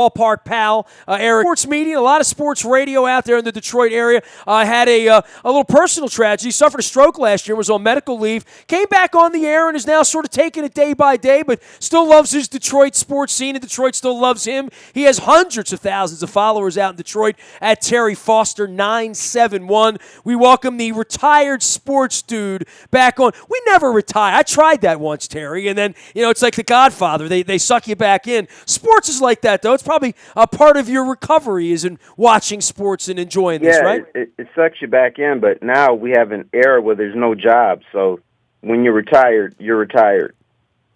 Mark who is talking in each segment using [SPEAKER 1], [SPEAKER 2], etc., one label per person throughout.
[SPEAKER 1] Ballpark pal, Eric. Sports media, a lot of sports radio out there in the Detroit area. Had a little personal tragedy. Suffered a stroke last year, was on medical leave. Came back on the air and is now sort of taking it day by day, but still loves his Detroit sports scene, and Detroit still loves him. He has hundreds of thousands of followers out in Detroit at Terry Foster 971. We welcome the retired sports dude back on. We never retire. I tried that once, Terry, and then, it's like The Godfather. They suck you back in. Sports is like that, though. It's probably a part of your recovery is in watching sports and enjoying this, right?
[SPEAKER 2] It sucks you back in, but now we have an era where there's no job. So when you're retired, you're retired.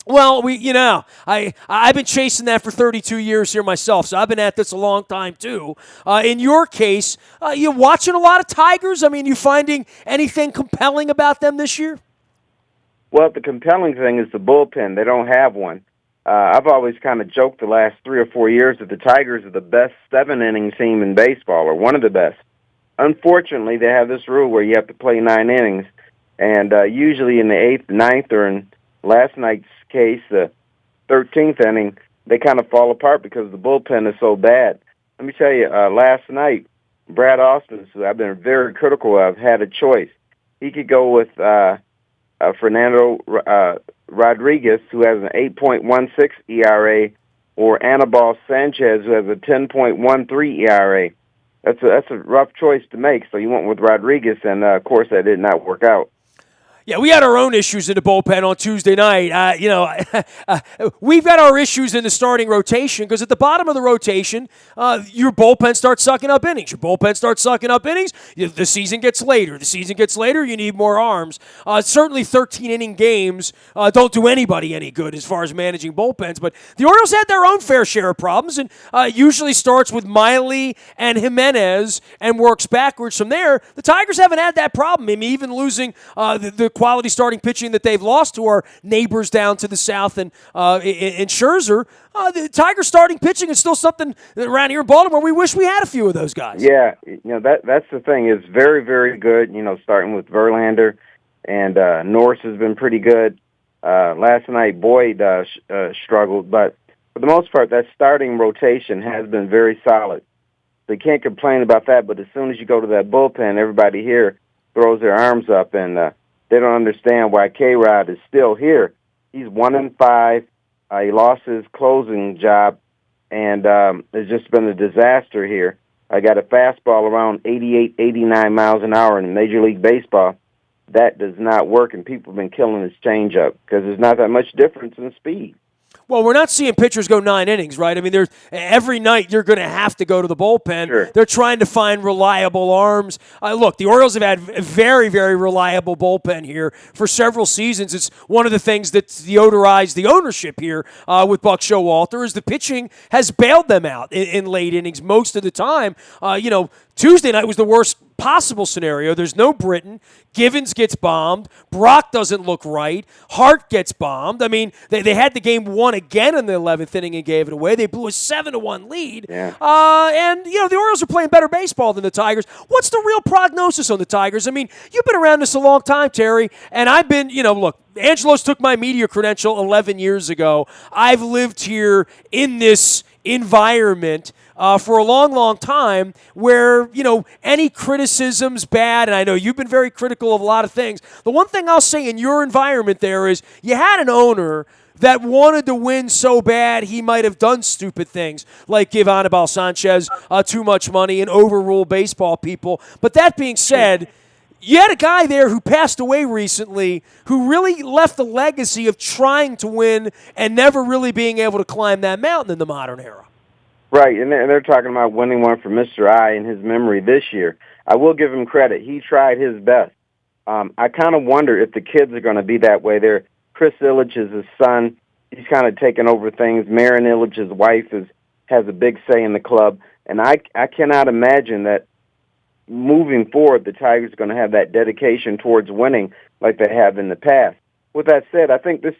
[SPEAKER 1] Well, I've been chasing that for 32 years here myself, so I've been at this a long time too. In your case, you watching a lot of Tigers? I mean, you finding anything compelling about them this year?
[SPEAKER 2] Well, the compelling thing is the bullpen. They don't have one. I've always kind of joked the last 3 or 4 years that the Tigers are the best 7-inning team in baseball, or one of the best. Unfortunately, they have this rule where you have to play 9 innings, and usually in the 8th, 9th, or in last night's case, the 13th inning, they kind of fall apart because the bullpen is so bad. Let me tell you, last night, Brad Austin, who I've been very critical of, had a choice. He could go with Fernando Rodriguez, who has an 8.16 ERA, or Anibal Sanchez, who has a 10.13 ERA. That's a rough choice to make. So you went with Rodriguez, and of course that did not work out.
[SPEAKER 1] Yeah, we had our own issues in the bullpen on Tuesday night. We've got our issues in the starting rotation because at the bottom of the rotation, your bullpen starts sucking up innings. Your bullpen starts sucking up innings. The season gets later. You need more arms. Certainly 13-inning games don't do anybody any good as far as managing bullpens. But the Orioles had their own fair share of problems, and usually starts with Miley and Jimenez and works backwards from there. The Tigers haven't had that problem. I mean, even losing the quality starting pitching that they've lost to our neighbors down to the south and in Scherzer, the Tigers starting pitching is still something around here in Baltimore. We wish we had a few of those guys.
[SPEAKER 2] Yeah, that's the thing. It's very, very good. Starting with Verlander, and Norris has been pretty good. Last night Boyd struggled, but for the most part, that starting rotation has been very solid. They can't complain about that. But as soon as you go to that bullpen, everybody here throws their arms up, and they don't understand why K-Rod is still here. He's 1-5. He lost his closing job, and it's just been a disaster here. I got a fastball around 88, 89 miles an hour in Major League Baseball. That does not work, and people have been killing his changeup because there's not that much difference in speed.
[SPEAKER 1] Well, we're not seeing pitchers go 9 innings, right? I mean, every night you're going to have to go to the bullpen.
[SPEAKER 2] Sure.
[SPEAKER 1] They're trying to find reliable arms. Look, the Orioles have had a very, very reliable bullpen here for several seasons. It's one of the things that's deodorized the ownership here with Buck Showalter is the pitching has bailed them out in late innings most of the time. Tuesday night was the worst possible scenario. There's no Britton. Givens gets bombed. Brock doesn't look right. Hart gets bombed. I mean, they had the game won again in the 11th inning and gave it away. They blew a 7-1 lead.
[SPEAKER 2] Yeah.
[SPEAKER 1] And the Orioles are playing better baseball than the Tigers. What's the real prognosis on the Tigers? I mean, you've been around this a long time, Terry, and I've been, look, Angelos took my media credential 11 years ago. I've lived here in this environment for a long, long time where, any criticism's bad, and I know you've been very critical of a lot of things. The one thing I'll say in your environment there is you had an owner that wanted to win so bad he might have done stupid things like give Anibal Sanchez too much money and overrule baseball people. But that being said, you had a guy there who passed away recently who really left a legacy of trying to win and never really being able to climb that mountain in the modern era.
[SPEAKER 2] Right, and they're talking about winning one for Mr. I in his memory this year. I will give him credit. He tried his best. I kind of wonder if the kids are going to be that way. Chris Ilitch is his son. He's kind of taken over things. Marin Ilitch's wife has a big say in the club. And I cannot imagine that moving forward, the Tigers are going to have that dedication towards winning like they have in the past. With that said, I think this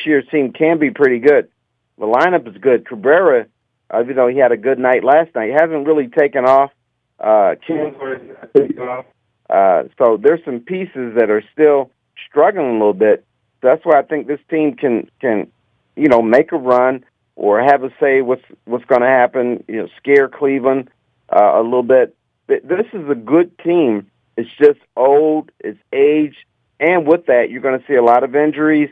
[SPEAKER 2] year's team can be pretty good. The lineup is good. Cabrera, even though he had a good night last night, hasn't really taken off. Chandler taken off. So there's some pieces that are still struggling a little bit. That's why I think this team can make a run or have a say what's going to happen. Scare Cleveland a little bit. This is a good team. It's just old. It's aged, and with that, you're going to see a lot of injuries.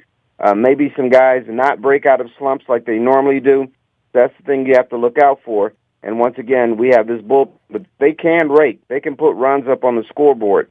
[SPEAKER 2] Maybe some guys not break out of slumps like they normally do. That's the thing you have to look out for. And once again, we have this bull, but they can rake. They can put runs up on the scoreboard.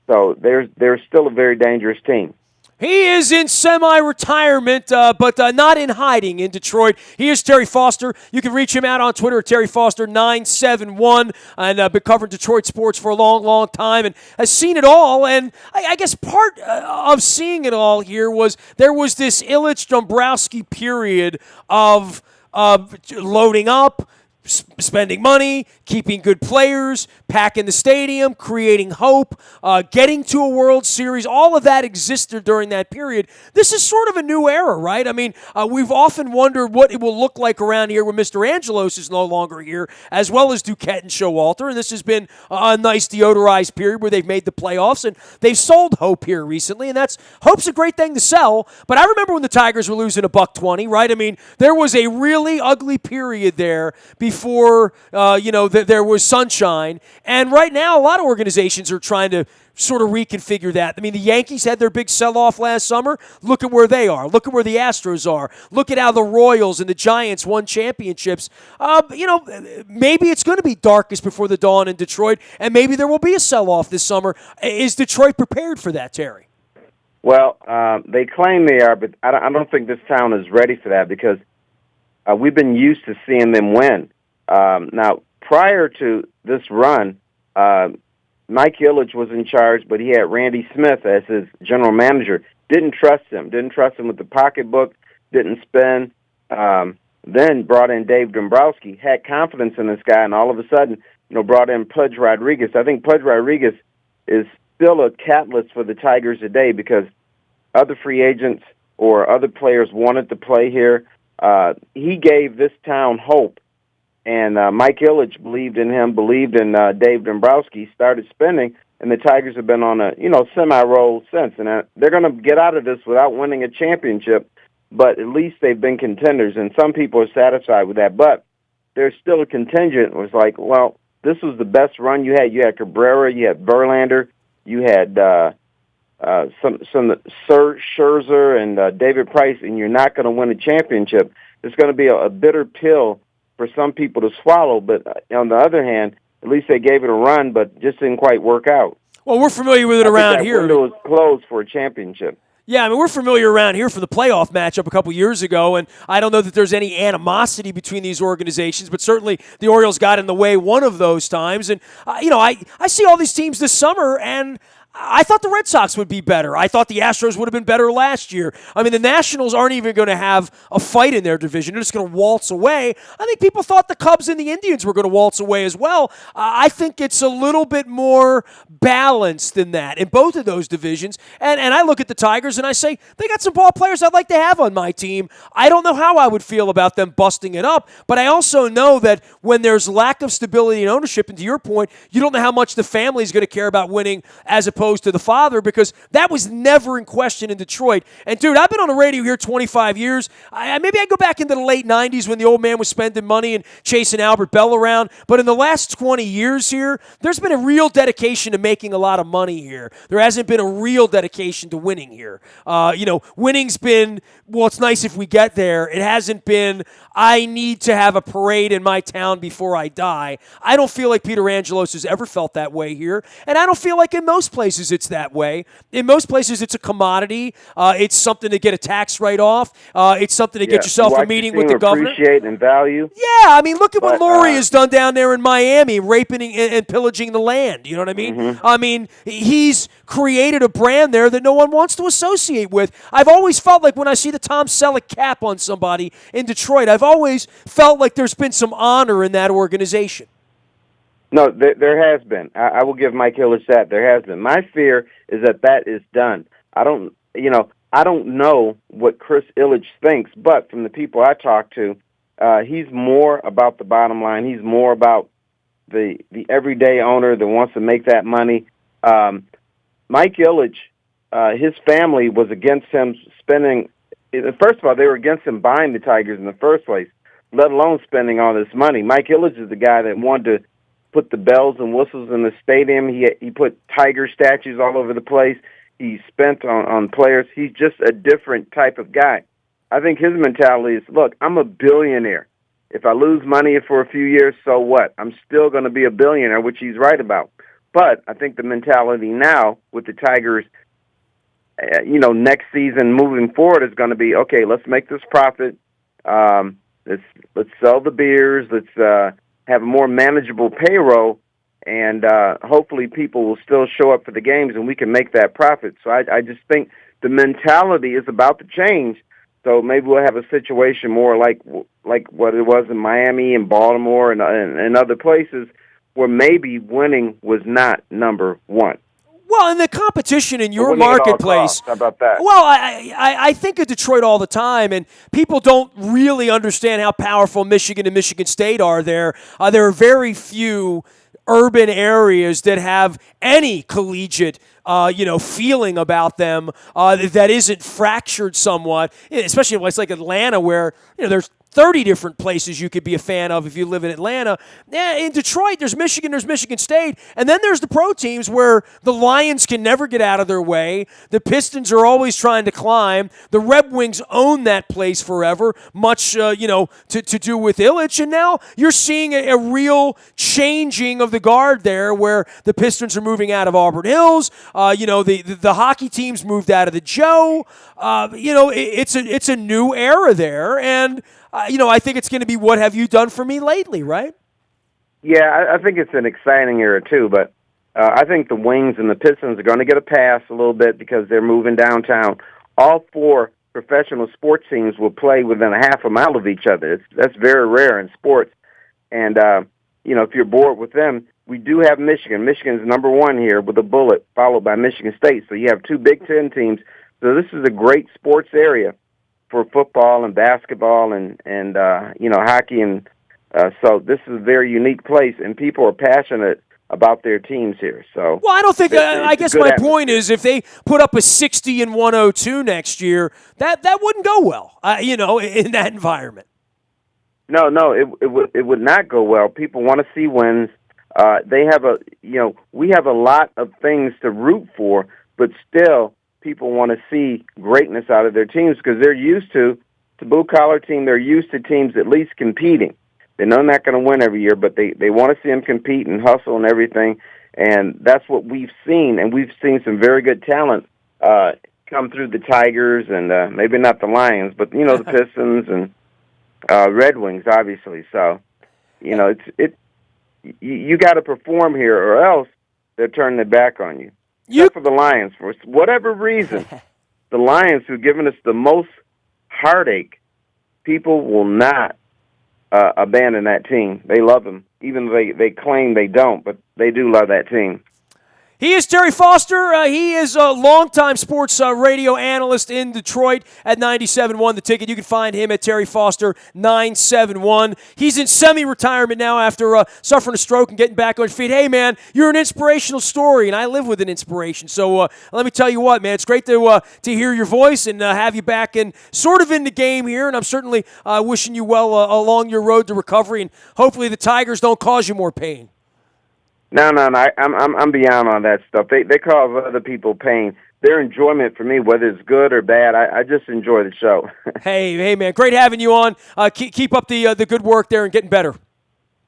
[SPEAKER 2] So they're still a very dangerous team.
[SPEAKER 1] He is in semi-retirement, but not in hiding in Detroit. He is Terry Foster. You can reach him out on Twitter at TerryFoster971, and been covering Detroit sports for a long, long time and has seen it all. And I guess part of seeing it all here was there was this Ilitch-Dombrowski period of loading up, spending money, keeping good players, packing the stadium, creating hope, getting to a World Series. All of that existed during that period. This is sort of a new era, right? I mean, we've often wondered what it will look like around here when Mr. Angelos is no longer here, as well as Duquette and Showalter. And this has been a nice deodorized period where they've made the playoffs, and they've sold hope here recently, and hope's a great thing to sell. But I remember when the Tigers were losing $1.20, right? I mean, there was a really ugly period there before there was sunshine. And right now, a lot of organizations are trying to sort of reconfigure that. I mean, the Yankees had their big sell-off last summer. Look at where they are. Look at where the Astros are. Look at how the Royals and the Giants won championships. Maybe it's going to be darkest before the dawn in Detroit, and maybe there will be a sell-off this summer. Is Detroit prepared for that, Terry?
[SPEAKER 2] Well, they claim they are, but I don't think this town is ready for that because we've been used to seeing them win. Now, prior to this run, Mike Ilitch was in charge, but he had Randy Smith as his general manager. Didn't trust him with the pocketbook, didn't spend. Then brought in Dave Dombrowski, had confidence in this guy, and all of a sudden, brought in Pudge Rodriguez. I think Pudge Rodriguez is still a catalyst for the Tigers today because other free agents or other players wanted to play here. He gave this town hope. And Mike Ilitch believed in him, believed in Dave Dombrowski, started spending, and the Tigers have been on a semi-roll since. And they're going to get out of this without winning a championship, but at least they've been contenders, and some people are satisfied with that. But there's still a contingent. It was like, well, this was the best run you had. You had Cabrera, you had Verlander, you had some Scherzer and David Price, and you're not going to win a championship. It's going to be a bitter pill for some people to swallow, but on the other hand, at least they gave it a run, but just didn't quite work out.
[SPEAKER 1] Well, we're familiar with it around here.
[SPEAKER 2] The window was closed for a championship.
[SPEAKER 1] Yeah, I mean, we're familiar around here for the playoff matchup a couple years ago, and I don't know that there's any animosity between these organizations, but certainly the Orioles got in the way one of those times. And, I see all these teams this summer, and I thought the Red Sox would be better. I thought the Astros would have been better last year. I mean, the Nationals aren't even going to have a fight in their division. They're just going to waltz away. I think people thought the Cubs and the Indians were going to waltz away as well. I think it's a little bit more balanced than that in both of those divisions. And I look at the Tigers and I say, they got some ball players I'd like to have on my team. I don't know how I would feel about them busting it up, but I also know that when there's lack of stability in ownership, and to your point, you don't know how much the family is going to care about winning as opposed to the father, because that was never in question in Detroit. And dude, I've been on the radio here 25 years. Maybe I go back into the late 90s when the old man was spending money and chasing Albert Bell around. But in the last 20 years here, there's been a real dedication to making a lot of money here. There hasn't been a real dedication to winning here. Winning's been, well, it's nice if we get there. It hasn't been, I need to have a parade in my town before I die. I don't feel like Peter Angelos has ever felt that way here. And I don't feel like in most places it's that way. In most places, it's a commodity. It's something to get a tax write-off. It's something to get yourself a meeting with the governor.
[SPEAKER 2] Appreciate and value.
[SPEAKER 1] Yeah, I mean, look at what Laurie has done down there in Miami, raping and pillaging the land. You know what I mean? Mm-hmm. I mean, he's created a brand there that no one wants to associate with. I've always felt like when I see the Tom Selleck cap on somebody in Detroit, I've always felt like there's been some honor in that organization.
[SPEAKER 2] No, there has been. I will give Mike Ilitch that. There has been. My fear is that is done. I don't know what Chris Ilitch thinks, but from the people I talk to, he's more about the bottom line. He's more about the everyday owner that wants to make that money. Mike Ilitch, his family was against him spending. First of all, they were against him buying the Tigers in the first place. let alone spending all this money. Mike Ilitch is the guy that wanted to put the bells and whistles in the stadium. He put tiger statues all over the place. He spent on players. He's just a different type of guy. I think his mentality is, look, I'm a billionaire. If I lose money for a few years, so what? I'm still going to be a billionaire, which he's right about. But I think the mentality now with the Tigers, next season moving forward is going to be, okay, let's make this profit. Let's sell the beers. Let's have a more manageable payroll, and hopefully people will still show up for the games, and we can make that profit. So I just think the mentality is about to change. So maybe we'll have a situation more like what it was in Miami and Baltimore and other places where maybe winning was not number one.
[SPEAKER 1] Well, and the competition in your marketplace.
[SPEAKER 2] How about that?
[SPEAKER 1] Well, I think of Detroit all the time, and people don't really understand how powerful Michigan and Michigan State are there. There are very few urban areas that have any collegiate feeling about them that isn't fractured somewhat, especially in a place like Atlanta where there's 30 different places you could be a fan of if you live in Atlanta. Yeah, in Detroit, there's Michigan State, and then there's the pro teams where the Lions can never get out of their way. The Pistons are always trying to climb. The Red Wings own that place forever, much, to do with Ilitch. And now you're seeing a real changing of the guard there where the Pistons are moving out of Auburn Hills. The hockey teams moved out of the Joe. It's a new era there, and I think it's going to be what have you done for me lately, right?
[SPEAKER 2] Yeah, I think it's an exciting era too, but I think the Wings and the Pistons are going to get a pass a little bit because they're moving downtown. All four professional sports teams will play within a half a mile of each other. That's very rare in sports. And, if you're bored with them, we do have Michigan. Michigan's number one here with a bullet, followed by Michigan State. So you have two Big Ten teams. So this is a great sports area for football and basketball and hockey. And so this is a very unique place, and people are passionate about their teams here. So
[SPEAKER 1] well, I don't think. I guess my point is, if they put up a 60 and 102 next year, that wouldn't go well. In that environment.
[SPEAKER 2] No, it would not go well. People want to see wins. We have a lot of things to root for, but still, people want to see greatness out of their teams because they're used to blue-collar team. They're used to teams at least competing. They know they're not going to win every year, but they want to see them compete and hustle and everything, and that's what we've seen, and we've seen some very good talent come through the Tigers and maybe not the Lions, but, the Pistons and Red Wings, obviously. So, you got to perform here or else they're turning their back on you. Except for the Lions. For whatever reason, the Lions, who've given us the most heartache, people will not abandon that team. They love them, even though they claim they don't, but they do love that team.
[SPEAKER 1] He is Terry Foster. He is a longtime sports radio analyst in Detroit at 97.1 The Ticket. You can find him at Terry Foster 971. He's in semi-retirement now after suffering a stroke and getting back on his feet. Hey, man, you're an inspirational story, and I live with an inspiration. So let me tell you what, man, it's great to hear your voice and have you back and sort of in the game here. And I'm certainly wishing you well along your road to recovery, and hopefully the Tigers don't cause you more pain.
[SPEAKER 2] No. I'm beyond all that stuff. They cause other people pain. Their enjoyment for me, whether it's good or bad, I just enjoy the show.
[SPEAKER 1] Hey, man, great having you on. Keep up the good work there and getting better.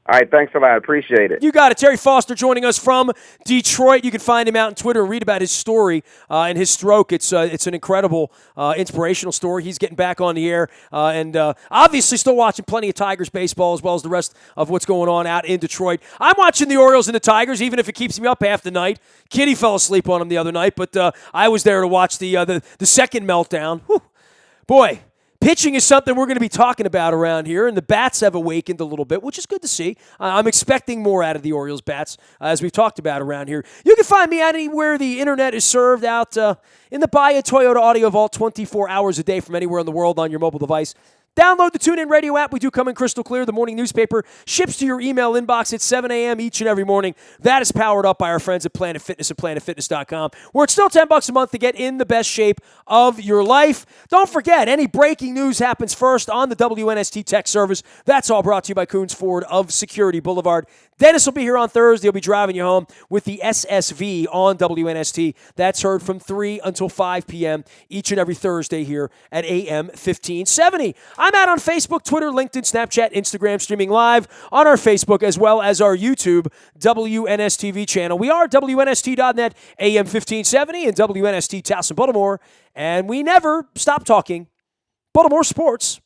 [SPEAKER 2] All right, thanks a lot. I appreciate it.
[SPEAKER 1] You got it. Terry Foster joining us from Detroit. You can find him out on Twitter and read about his story and his stroke. It's an incredible, inspirational story. He's getting back on the air and obviously still watching plenty of Tigers baseball as well as the rest of what's going on out in Detroit. I'm watching the Orioles and the Tigers, even if it keeps me up half the night. Kitty fell asleep on him the other night, but I was there to watch the second meltdown. Whew. Boy. Pitching is something we're going to be talking about around here, and the bats have awakened a little bit, which is good to see. I'm expecting more out of the Orioles bats, as we've talked about around here. You can find me anywhere the internet is served out in the Buy a Toyota Audio Vault 24 hours a day from anywhere in the world on your mobile device. Download the TuneIn Radio app. We do come in crystal clear. The morning newspaper ships to your email inbox at 7 a.m. each and every morning. That is powered up by our friends at Planet Fitness at planetfitness.com, where it's still $10 a month to get in the best shape of your life. Don't forget, any breaking news happens first on the WNST Tech Service. That's all brought to you by Coons Ford of Security Boulevard. Dennis will be here on Thursday. He'll be driving you home with the SSV on WNST. That's heard from 3 until 5 p.m. each and every Thursday here at AM 1570. I'm out on Facebook, Twitter, LinkedIn, Snapchat, Instagram, streaming live on our Facebook as well as our YouTube WNSTV channel. We are WNST.net, AM 1570, and WNST Towson, Baltimore. And we never stop talking Baltimore sports.